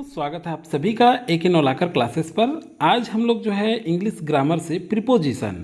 स्वागत है आप सभी का एक इन ओलाकर क्लासेस पर। आज हम लोग जो है इंग्लिश ग्रामर से प्रीपोजिशन,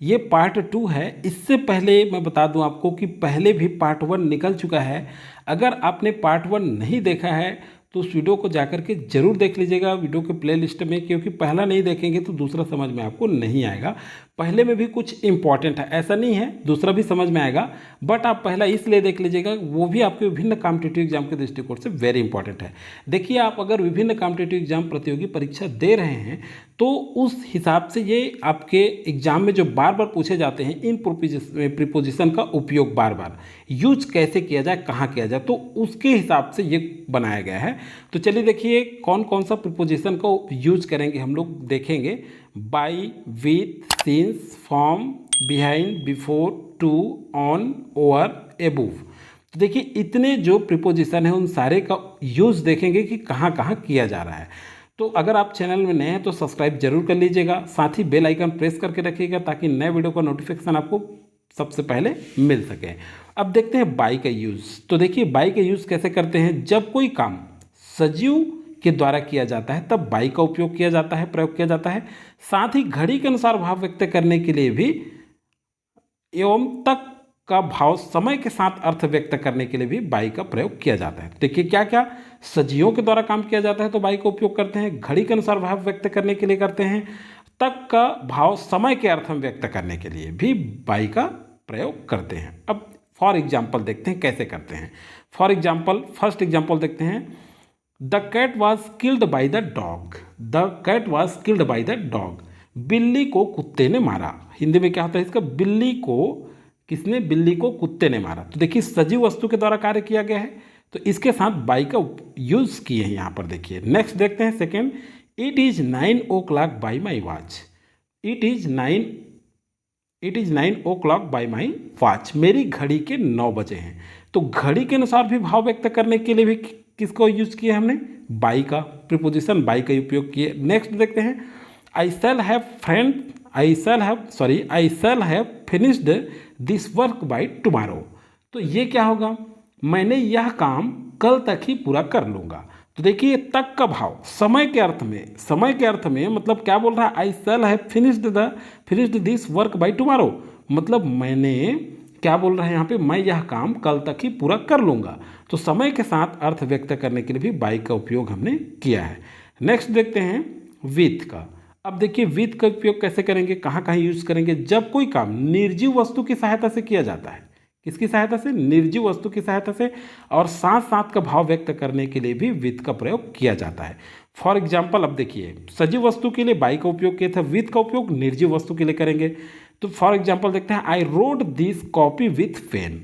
ये पार्ट 2 है। इससे पहले मैं बता दूं आपको कि पहले भी पार्ट 1 निकल चुका है। अगर आपने पार्ट 1 नहीं देखा है तो उस वीडियो को जाकर के ज़रूर देख लीजिएगा वीडियो के प्लेलिस्ट में, क्योंकि पहला नहीं देखेंगे तो दूसरा समझ में आपको नहीं आएगा। पहले में भी कुछ इंपॉर्टेंट है, ऐसा नहीं है दूसरा भी समझ में आएगा, बट आप पहला इसलिए देख लीजिएगा, वो भी आपके विभिन्न कॉम्पिटिटिव एग्जाम के दृष्टिकोण से वेरी इंपॉर्टेंट है। देखिए, आप अगर विभिन्न कॉम्पिटिटिव एग्जाम प्रतियोगी परीक्षा दे रहे हैं तो उस हिसाब से ये आपके एग्जाम में जो बार बार पूछे जाते हैं इन प्रीपोजिशन का उपयोग बार बार यूज कैसे किया जाए, कहाँ किया जाए, तो उसके हिसाब से ये बनाया गया है। तो चलिए देखिए कौन कौन सा प्रीपोजिशन का यूज करेंगे हम लोग देखेंगे। By, with, since, from, behind, before, to, on, over, above. तो देखिए इतने जो प्रीपोजिशन है उन सारे का यूज देखेंगे कि कहाँ कहाँ किया जा रहा है। तो अगर आप चैनल में नए हैं तो सब्सक्राइब जरूर कर लीजिएगा, साथ ही बेल आइकन प्रेस करके रखिएगा ताकि नए वीडियो का नोटिफिकेशन आपको सबसे पहले मिल सके। अब देखते हैं बाई का यूज़। तो देखिए बाई का यूज़ कैसे करते हैं। जब कोई काम सजीव के द्वारा किया जाता है तब बाई का उपयोग किया जाता है, प्रयोग किया जाता है। साथ ही घड़ी के अनुसार भाव व्यक्त करने के लिए भी एवं तक का भाव समय के साथ अर्थ व्यक्त करने के लिए भी बाई का प्रयोग किया जाता है। देखिए क्या क्या सजीवों के द्वारा काम किया जाता है तो बाई का उपयोग करते हैं, घड़ी के अनुसार भाव व्यक्त करने के लिए करते हैं, तक का भाव समय के अर्थ में व्यक्त करने के लिए भी बाई का प्रयोग करते हैं। अब फॉर एग्जाम्पल देखते हैं कैसे करते हैं। फॉर एग्जाम्पल फर्स्ट एग्जाम्पल देखते हैं। The cat was killed by the dog. The cat was killed by the dog. बिल्ली को कुत्ते ने मारा। हिंदी में क्या होता है इसका, बिल्ली को किसने, बिल्ली को कुत्ते ने मारा। तो देखिए सजीव वस्तु के द्वारा कार्य किया गया है तो इसके साथ बाई का यूज किए हैं यहाँ पर। देखिए नेक्स्ट देखते हैं second. It is 9 o'clock by my watch. It is 9 o'clock by my watch. मेरी घड़ी के 9 बजे हैं। तो घड़ी के अनुसार भी भाव व्यक्त करने के लिए भी किसको यूज किया हमने, बाई का, प्रीपोजिशन बाई का उपयोग किए। नेक्स्ट देखते हैं। I shall have finished this work by tomorrow. तो ये क्या होगा, मैंने यह काम कल तक ही पूरा कर लूँगा। तो देखिए तक का भाव समय के अर्थ में मतलब क्या बोल रहा है, I shall have finished this work by tomorrow, मतलब मैंने क्या बोल रहा है यहाँ पे, मैं यह काम कल तक ही पूरा कर लूँगा। तो समय के साथ अर्थ व्यक्त करने के लिए भी बाई का उपयोग हमने किया है। नेक्स्ट देखते हैं विथ का। अब देखिए विथ का उपयोग कैसे करेंगे, कहाँ कहाँ यूज करेंगे। जब कोई काम निर्जीव वस्तु की सहायता से किया जाता है, किसकी सहायता से, निर्जीव वस्तु की सहायता से, और साथ साथ का भाव व्यक्त करने के लिए भी विथ का प्रयोग किया जाता है। फॉर एग्जाम्पल अब देखिए सजीव वस्तु के लिए बाई का उपयोग किया था, विथ का उपयोग निर्जीव वस्तु के लिए करेंगे। तो फॉर एग्जाम्पल देखते हैं। I rode this copy with pen.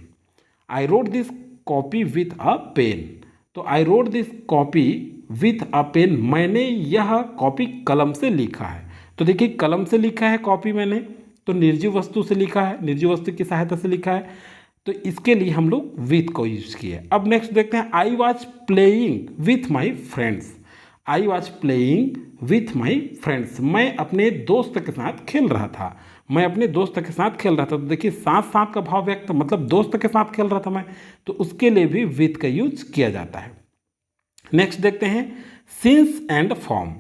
I rode this copy with a pen. तो I rode this copy with a pen, मैंने यह कॉपी कलम से लिखा है। तो देखिए कलम से लिखा है कॉपी मैंने, तो निर्जीव वस्तु से लिखा है, निर्जीव वस्तु की सहायता से लिखा है, तो इसके लिए हम लोग विथ को यूज किए। अब नेक्स्ट देखते हैं। I was playing with my friends. I was playing with my friends, मैं अपने दोस्त के साथ खेल रहा था। मैं अपने दोस्त के साथ खेल रहा था। तो देखिए साथ साथ का भाव व्यक्त, मतलब दोस्त के साथ खेल रहा था मैं, तो उसके लिए भी विथ का यूज किया जाता है। नेक्स्ट देखते हैं सिंस एंड फ्रॉम।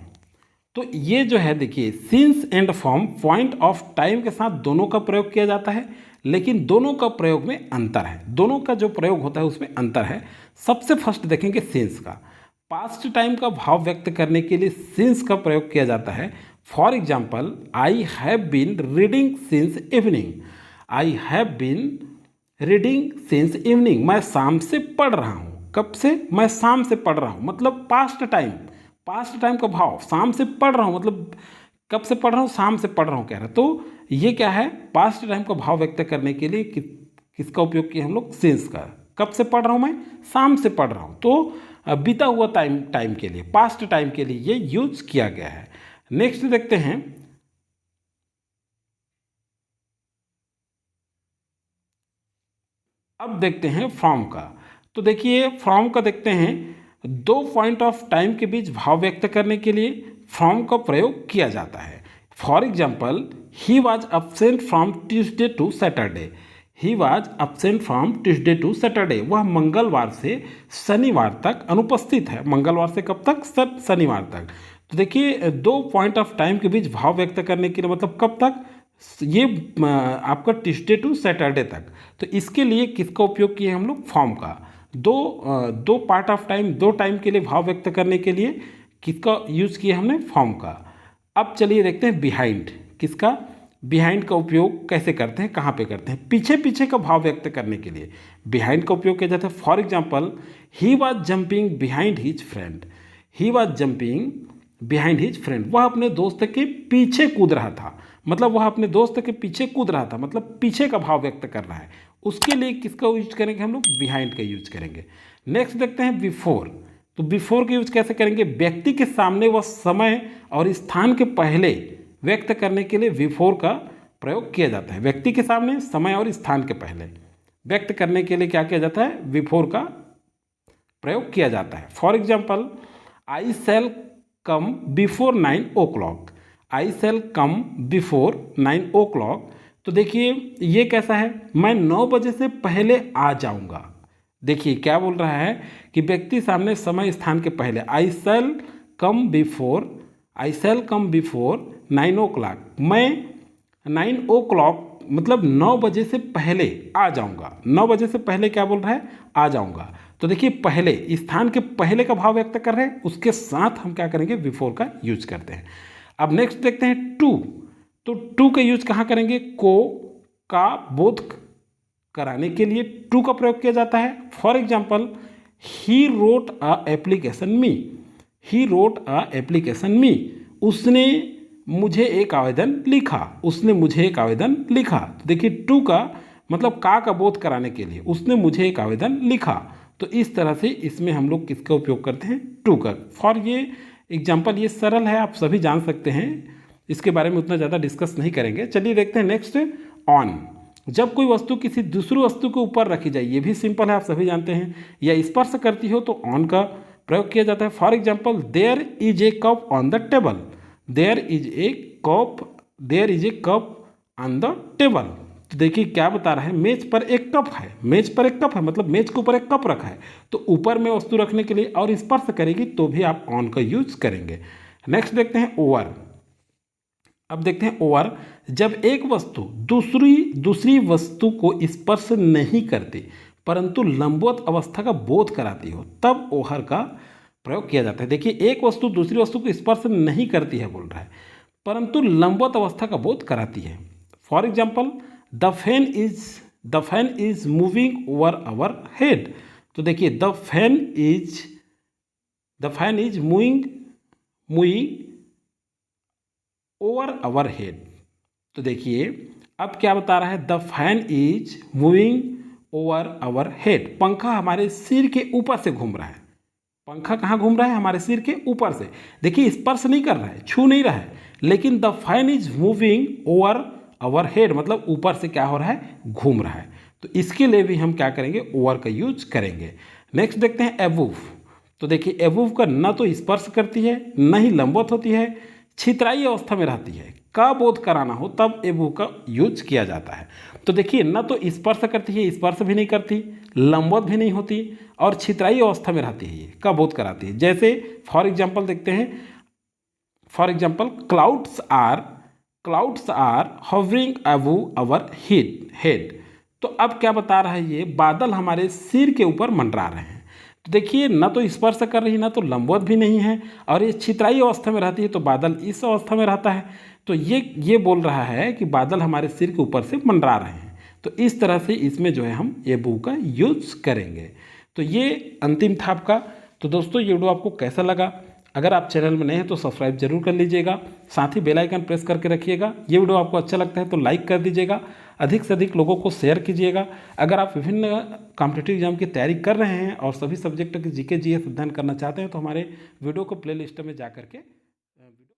तो ये जो है देखिए since and from point of time के साथ दोनों का प्रयोग किया जाता है, लेकिन दोनों का प्रयोग में अंतर है। दोनों का जो प्रयोग होता है उसमें अंतर है। सबसे फर्स्ट देखेंगे सिंस का। पास्ट टाइम का भाव व्यक्त करने के लिए सिंस का प्रयोग किया जाता है। For example I have been reading since evening. I have been reading since evening, मैं शाम से पढ़ रहा हूँ। कब से, मैं शाम से पढ़ रहा हूँ, मतलब पास्ट टाइम का भाव, शाम से पढ़ रहा हूँ मतलब कब से पढ़ रहा हूँ, शाम से पढ़ रहा हूँ कह रहा है। तो ये क्या है, पास्ट टाइम का भाव व्यक्त करने के लिए किसका उपयोग किया हम लोग, सिंस का। कब से पढ़ रहा हूँ, मैं शाम से पढ़ रहा हूँ, तो बीता हुआ टाइम के लिए, पास्ट टाइम के लिए ये यूज किया गया है। नेक्स्ट देखते हैं। अब देखते हैं फ्रॉम का। तो देखिए फ्रॉम का देखते हैं। दो पॉइंट ऑफ टाइम के बीच भाव व्यक्त करने के लिए फ्रॉम का प्रयोग किया जाता है। For example he was absent from Tuesday to Saturday. He was absent from Tuesday to Saturday, वह मंगलवार से शनिवार तक अनुपस्थित है। मंगलवार से कब तक? शनिवार तक। तो देखिए 2 पॉइंट ऑफ टाइम के बीच भाव व्यक्त करने के लिए, मतलब कब तक? ये आपका ट्यूसडे टू सैटरडे तक। तो इसके लिए किसका उपयोग किए हम लोग? फॉर्म का। दो पार्ट ऑफ टाइम, 2 टाइम के लिए भाव व्यक्त करने के लिए किसका यूज़ किया हमने? फॉर्म का। अब चलिए देखते हैं बिहाइंड। किसका? बिहाइंड का उपयोग कैसे करते हैं, कहाँ पे करते हैं? पीछे पीछे का भाव व्यक्त करने के लिए बिहाइंड का उपयोग किया जाता है। For example, he was jumping behind his friend. He was jumping behind his friend, वह अपने दोस्त के पीछे कूद रहा था। मतलब वह अपने दोस्त के पीछे कूद रहा था, मतलब पीछे का भाव व्यक्त कर रहा है। उसके लिए किसका यूज करेंगे हम लोग? बिहाइंड का यूज करेंगे। नेक्स्ट देखते हैं बिफोर। तो बिफोर का यूज कैसे करेंगे? व्यक्ति के सामने वह समय और स्थान के पहले व्यक्त करने के लिए बिफोर का प्रयोग किया जाता है। व्यक्ति के सामने, समय और स्थान के पहले व्यक्त करने के लिए क्या किया जाता है? बिफोर का प्रयोग किया जाता है। For example, I shall come before 9 o'clock। I shall come before 9 o'clock। तो देखिए ये कैसा है? मैं 9 बजे से पहले आ जाऊंगा। देखिए क्या बोल रहा है कि व्यक्ति सामने, समय, स्थान के पहले। आई शैल कम बिफोर 9 o'clock। मैं 9 o'clock मतलब 9 बजे से पहले आ जाऊंगा। 9 बजे से पहले क्या बोल रहा है? आ जाऊंगा। तो देखिए पहले, स्थान के पहले का भाव व्यक्त कर रहे हैं, उसके साथ हम क्या करेंगे? बिफोर का यूज करते हैं। अब नेक्स्ट देखते हैं टू। तो टू का यूज कहाँ करेंगे? का बोध कराने के लिए टू का प्रयोग किया जाता है। For example, he wrote a application me. He wrote a application me, उसने मुझे एक आवेदन लिखा। उसने मुझे एक आवेदन लिखा। तो देखिए टू का मतलब का बोध कराने के लिए, उसने मुझे एक आवेदन लिखा। तो इस तरह से इसमें हम लोग किसका उपयोग करते हैं? टू का। फॉर ये एग्जाम्पल, ये सरल है, आप सभी जान सकते हैं, इसके बारे में उतना ज़्यादा डिस्कस नहीं करेंगे। चलिए देखते हैं नेक्स्ट, ऑन। जब कोई वस्तु किसी दूसरी वस्तु के ऊपर रखी जाए, ये भी सिंपल है, आप सभी जानते हैं, या स्पर्श करती हो तो ऑन का प्रयोग किया जाता है। For example, there is a cup on the table. There is a cup on the table. तो देखिए क्या बता रहा है? मेज पर एक कप है। मेज पर एक कप है मतलब मेज के ऊपर एक कप रखा है। तो ऊपर में वस्तु रखने के लिए और स्पर्श करेगी तो भी आप ऑन का यूज करेंगे। नेक्स्ट देखते हैं ओवर। अब देखते हैं ओवर। जब एक वस्तु दूसरी वस्तु को स्पर्श नहीं करती परंतु लंबवत अवस्था का बोध कराती हो, तब ओवर का प्रयोग किया जाता है। देखिए एक वस्तु दूसरी वस्तु को स्पर्श नहीं करती है बोल रहा है, परंतु लंबवत अवस्था का बोध कराती है। For example, the fan is moving over our head. तो देखिए the fan is moving over our head. तो देखिए अब क्या बता रहा है? The fan is moving over our head. पंखा हमारे सिर के ऊपर से घूम रहा है। पंखा कहाँ घूम रहा है? हमारे सिर के ऊपर से। देखिए स्पर्श नहीं कर रहा है, छू नहीं रहा है, लेकिन the fan is moving over our head मतलब ऊपर से क्या हो रहा है? घूम रहा है। तो इसके लिए भी हम क्या करेंगे? ओवर का यूज करेंगे। नेक्स्ट देखते हैं एबूव। तो देखिए एबूव का न तो स्पर्श करती है, न ही लंबवत होती है, छितराई अवस्था में रहती है। का बोध कराना हो तब एबूव का यूज किया जाता है। तो देखिए न तो स्पर्श करती है, स्पर्श भी नहीं करती, लंबवत भी नहीं होती और छितराई अवस्था में रहती है, ये का बोध कराती है। जैसे फॉर एग्जाम्पल देखते हैं, for example clouds are hovering above our head. तो अब क्या बता रहा है? ये बादल हमारे सिर के ऊपर मंडरा रहे हैं। तो देखिए न तो स्पर्श कर रही, ना तो लंबवत भी नहीं है, और ये छितराई अवस्था में रहती है, तो बादल इस अवस्था में रहता है। तो ये बोल रहा है कि बादल हमारे सिर के ऊपर से मंडरा रहे हैं। तो इस तरह से इसमें जो है हम एबूव का यूज करेंगे। तो ये अंतिम था आपका। तो दोस्तों ये वीडियो आपको कैसा लगा? अगर आप चैनल में नए हैं तो सब्सक्राइब जरूर कर लीजिएगा, साथ ही बेल आइकन प्रेस करके रखिएगा। ये वीडियो आपको अच्छा लगता है तो लाइक कर दीजिएगा, अधिक से अधिक लोगों को शेयर कीजिएगा। अगर आप विभिन्न कॉम्पिटिटिव एग्जाम की तैयारी कर रहे हैं और सभी सब्जेक्ट की जीके जीएस अध्ययन करना चाहते हैं तो हमारे वीडियो को प्लेलिस्ट में जा करके